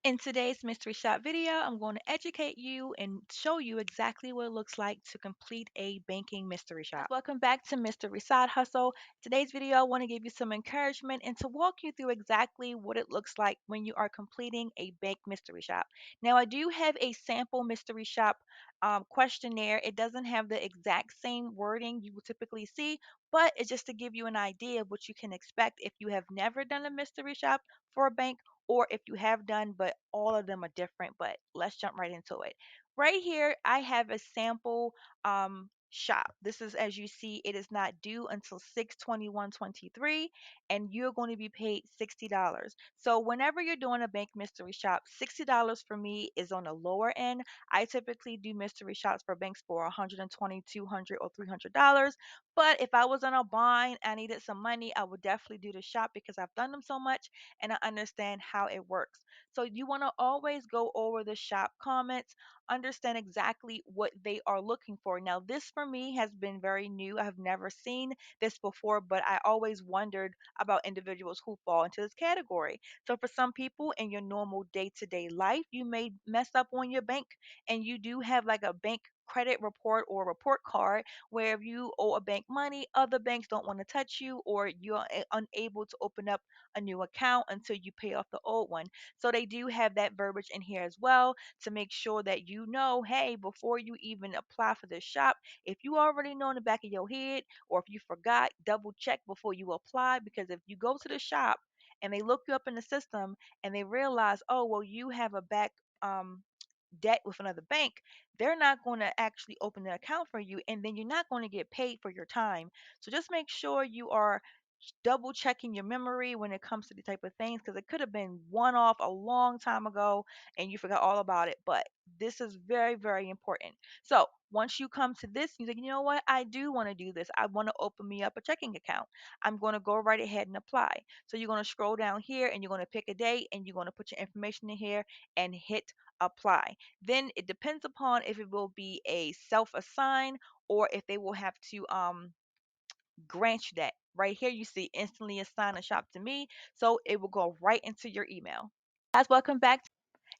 In today's mystery shop video, I'm going to educate you and show you exactly what it looks like to complete a banking mystery shop. Welcome back to Mystery Side Hustle. Today's video, I want to give you some encouragement and to walk you through exactly what it looks like when you are completing a bank mystery shop. Now, I do have a sample mystery shop questionnaire. It doesn't have the exact same wording you will typically see, but it's just to give you an idea of what you can expect if you have never done a mystery shop for a bank or if you have done, but all of them are different. But let's jump right into it. Right here, I have a sample shop. This is, as you see, it is not due until 6/21/23, and you're going to be paid $60. So whenever you're doing a bank mystery shop, $60 for me is on the lower end. I typically do mystery shops for banks for 120, 200, or $300. But if I was on a bind, I needed some money, I would definitely do the shop because I've done them so much and I understand how it works. So you want to always go over the shop comments, understand exactly what they are looking for. Now, this for me has been very new. I have never seen this before, but I always wondered about individuals who fall into this category. So for some people in your normal day-to-day life, you may mess up on your bank and you do have like a bank credit report or report card where if you owe a bank money, other banks don't want to touch you or you're unable to open up a new account until you pay off the old one. So they do have that verbiage in here as well to make sure that you know, hey, before you even apply for this shop, if you already know in the back of your head or if you forgot, double check before you apply because if you go to the shop and they look you up in the system and they realize, oh, well, you have a back debt with another bank, they're not going to actually open an account for you and then you're not going to get paid for your time. So just make sure you are double checking your memory when it comes to the type of things because it could have been one off a long time ago and you forgot all about it. But this is very, very important. So once you come to this, you think, you know what, I do want to do this. I want to open me up a checking account. I'm going to go right ahead and apply. So you're going to scroll down here and you're going to pick a date and you're going to put your information in here and hit apply. Then it depends upon if it will be a self-assign or if they will have to grant you that. Right here, you see instantly assign a shop to me. So it will go right into your email. Guys, welcome back.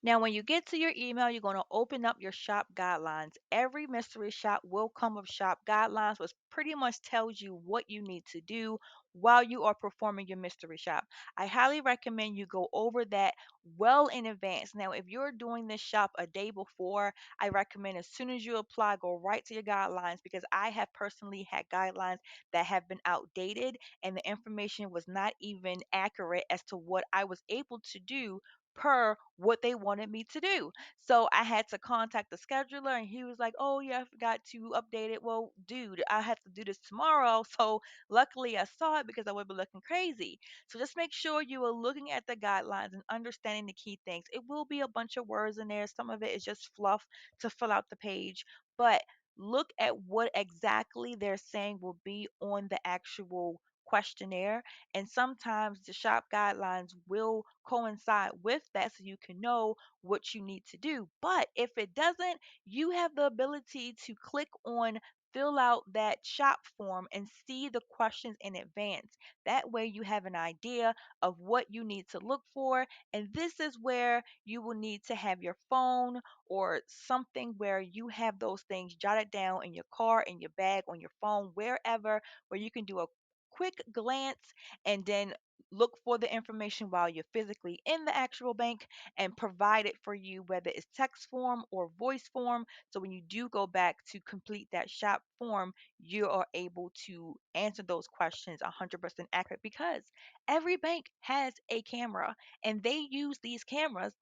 Now, when you get to your email, you're going to open up your shop guidelines. Every mystery shop will come with shop guidelines, which pretty much tells you what you need to do while you are performing your mystery shop. I highly recommend you go over that well in advance. Now, if you're doing this shop a day before, I recommend as soon as you apply, go right to your guidelines because I have personally had guidelines that have been outdated and the information was not even accurate as to what I was able to do per what they wanted me to do. So I had to contact the scheduler and he was like, "Oh yeah, I forgot to update it." Well, dude, I have to do this tomorrow. So luckily I saw it because I would be looking crazy. So just make sure you are looking at the guidelines and understanding the key things. It will be a bunch of words in there. Some of it is just fluff to fill out the page, but look at what exactly they're saying will be on the actual questionnaire and sometimes the shop guidelines will coincide with that so you can know what you need to do. But if it doesn't, you have the ability to click on fill out that shop form and see the questions in advance. That way you have an idea of what you need to look for. And this is where you will need to have your phone or something where you have those things jotted down in your car, in your bag, on your phone, wherever, where you can do a quick glance and then look for the information while you're physically in the actual bank and provide it for you, whether it's text form or voice form. So when you do go back to complete that shop form, you are able to answer those questions 100% accurate because every bank has a camera and they use these cameras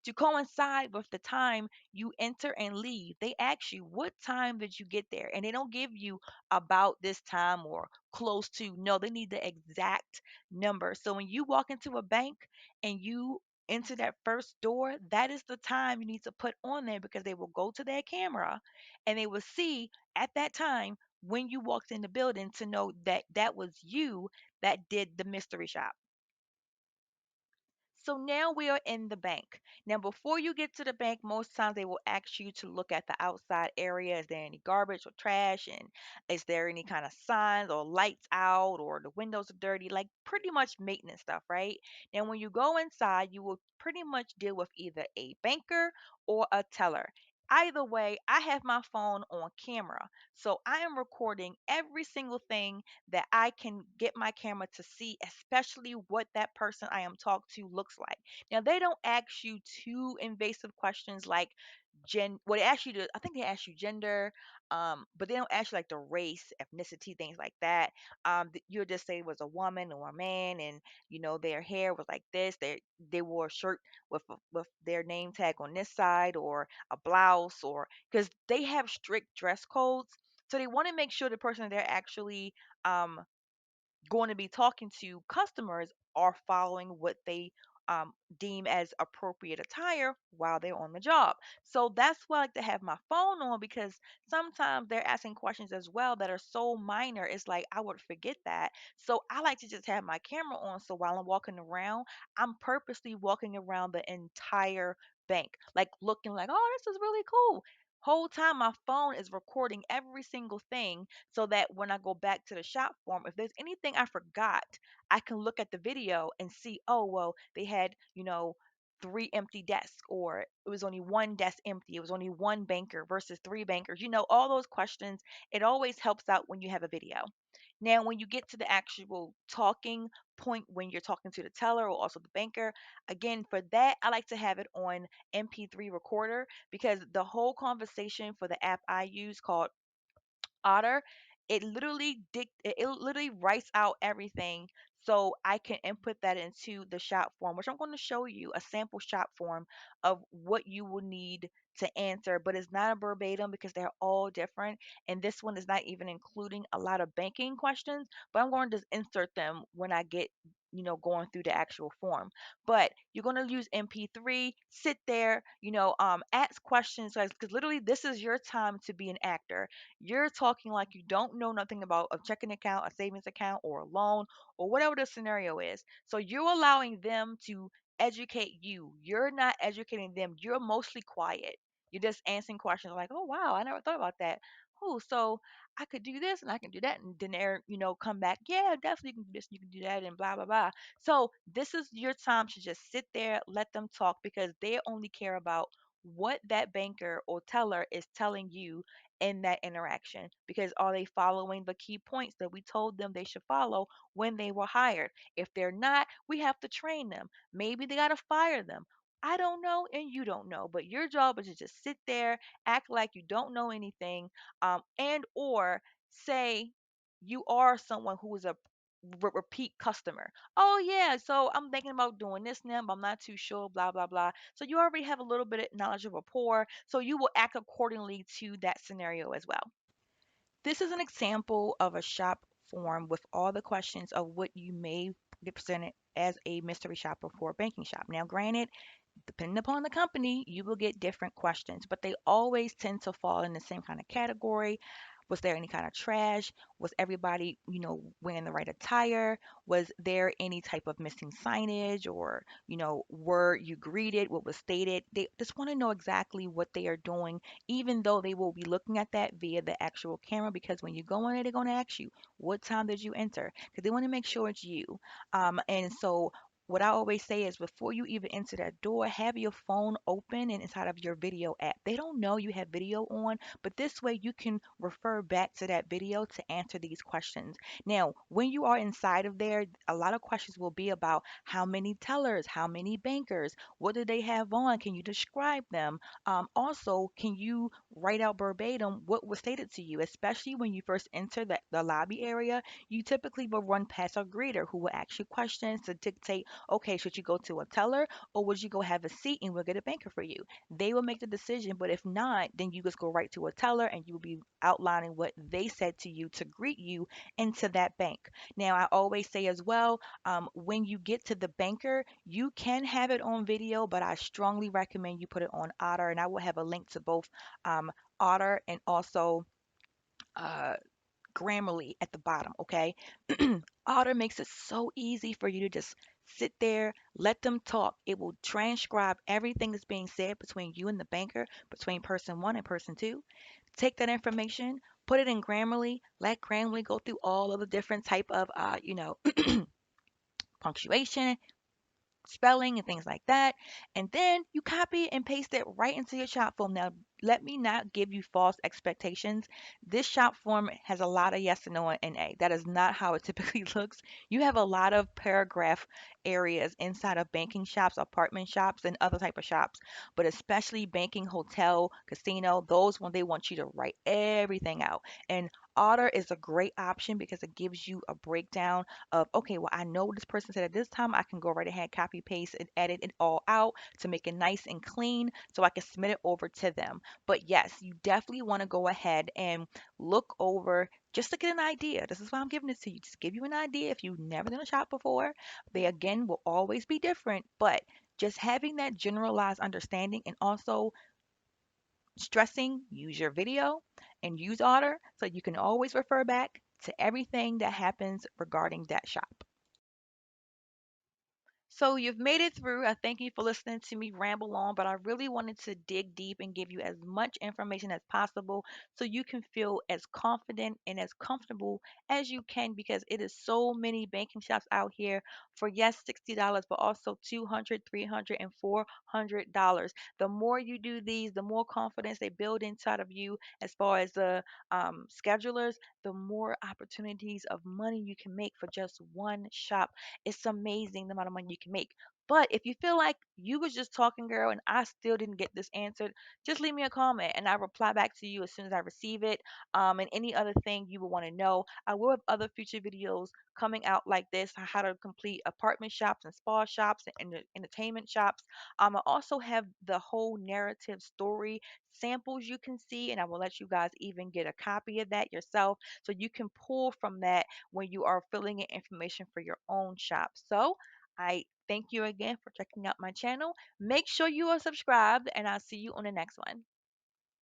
to coincide with the time you enter and leave. They ask you, what time did you get there? And they don't give you about this time or close to. No, they need the exact number. So when you walk into a bank and you enter that first door, that is the time you need to put on there because they will go to their camera and they will see at that time when you walked in the building to know that that was you that did the mystery shop. So now we are in the bank. Now, before you get to the bank, most times they will ask you to look at the outside area. Is there any garbage or trash? And is there any kind of signs or lights out or the windows are dirty? Like pretty much maintenance stuff, right? Now, when you go inside, you will pretty much deal with either a banker or a teller. Either way, I have my phone on camera. So I am recording every single thing that I can get my camera to see, especially what that person I am talking to looks like. Now, they don't ask you too invasive questions like well, they ask you to, I think they ask you gender, but they don't ask you like the race, ethnicity, things like that. You'll just say it was a woman or a man, and their hair was like this. They wore a shirt with their name tag on this side, or a blouse, or because they have strict dress codes, so they want to make sure the person they're actually um going to be talking to customers are following what they deem as appropriate attire while they're on the job. So that's why I like to have my phone on, because sometimes they're asking questions as well that are so minor. It's like I would forget that. So I like to just have my camera on. So while I'm walking around, I'm purposely walking around the entire bank, like looking like, oh, this is really cool. Whole time my phone is recording every single thing, so that when I go back to the shop form, if there's anything I forgot, I can look at the video and see, oh, well, they had, three empty desks, or it was only one desk empty, it was only one banker versus three bankers, all those questions. It always helps out when you have a video. Now, when you get to the actual talking point, when you're talking to the teller or also the banker, again, for that, I like to have it on MP3 recorder, because the whole conversation for the app I use called Otter, it literally writes out everything, so I can input that into the shop form, which I'm going to show you a sample shop form of what you will need to answer, but it's not a verbatim because they're all different. And this one is not even including a lot of banking questions, but I'm going to just insert them when I get going through the actual form. But you're going to use MP3, sit there, ask questions, because literally this is your time to be an actor. You're talking like you don't know nothing about a checking account, a savings account, or a loan, or whatever the scenario is. So you're allowing them to educate you. You're not educating them. You're mostly quiet. You're just answering questions like, oh, wow, I never thought about that. Oh, so I could do this and I can do that. And then they're, come back. Yeah, definitely you can do this, you can do that, and blah, blah, blah. So this is your time to just sit there, let them talk, because they only care about what that banker or teller is telling you in that interaction, because are they following the key points that we told them they should follow when they were hired? If they're not, we have to train them. Maybe they got to fire them. I don't know, and you don't know, but your job is to just sit there, act like you don't know anything, and or say you are someone who is a repeat customer. Oh yeah, so I'm thinking about doing this now, but I'm not too sure, blah blah blah. So you already have a little bit of knowledge of rapport, so you will act accordingly to that scenario as well. This is an example of a shop form with all the questions of what you may get presented as a mystery shopper for a banking shop. Now, granted, depending upon the company, you will get different questions, but they always tend to fall in the same kind of category. Was there any kind of trash? Was everybody, wearing the right attire? Was there any type of missing signage, or, were you greeted? What was stated? They just want to know exactly what they are doing, even though they will be looking at that via the actual camera, because when you go in there, they're going to ask you, what time did you enter? Because they want to make sure it's you. And so what I always say is, before you even enter that door, have your phone open and inside of your video app. They don't know you have video on, but this way you can refer back to that video to answer these questions. Now, when you are inside of there, a lot of questions will be about how many tellers, how many bankers, what do they have on? Can you describe them? Also, can you write out verbatim what was stated to you, especially when you first enter the lobby area? You typically will run past a greeter who will ask you questions to dictate, okay, should you go to a teller, or would you go have a seat and we'll get a banker for you? They will make the decision, but if not, then you just go right to a teller and you will be outlining what they said to you to greet you into that bank. Now, I always say as well, when you get to the banker, you can have it on video, but I strongly recommend you put it on Otter, and I will have a link to both Otter and also uh, Grammarly at the bottom, okay? Otter makes it so easy for you to just Sit there, let them talk. It will transcribe everything that's being said between you and the banker, between person one and person two. Take that information, put it in Grammarly, let Grammarly go through all of the different type of punctuation, spelling and things like that. And then you copy and paste it right into your shop form. Now, let me not give you false expectations. This shop form has a lot of yes and no and a. That is not how it typically looks. You have a lot of paragraph areas inside of banking shops, apartment shops, and other type of shops, but especially banking, hotel, casino, those when they want you to write everything out. And Otter is a great option because it gives you a breakdown of, okay, well, I know what this person said at this time. I can go right ahead, copy, paste, and edit it all out to make it nice and clean so I can submit it over to them. But yes, you definitely want to go ahead and look over just to get an idea. This is why I'm giving this to you. Just give you an idea if you've never done a shop before. They again will always be different, but just having that generalized understanding and also stressing use your video and use Otter so you can always refer back to everything that happens regarding that shop. So you've made it through. I thank you for listening to me ramble on, but I really wanted to dig deep and give you as much information as possible so you can feel as confident and as comfortable as you can because it is so many banking shops out here for yes, $60, but also 200, 300, and $400. The more you do these, the more confidence they build inside of you as far as the schedulers, the more opportunities of money you can make for just one shop. It's amazing the amount of money you can make. But if you feel like you was just talking, girl, and I still didn't get this answered, just leave me a comment and I'll reply back to you as soon as I receive it. And any other thing you would want to know, I will have other future videos coming out like this, how to complete apartment shops and spa shops and entertainment shops. I also have the whole narrative story samples you can see, and I will let you guys even get a copy of that yourself so you can pull from that when you are filling in information for your own shop. So I thank you again for checking out my channel. Make sure you are subscribed, and I'll see you on the next one.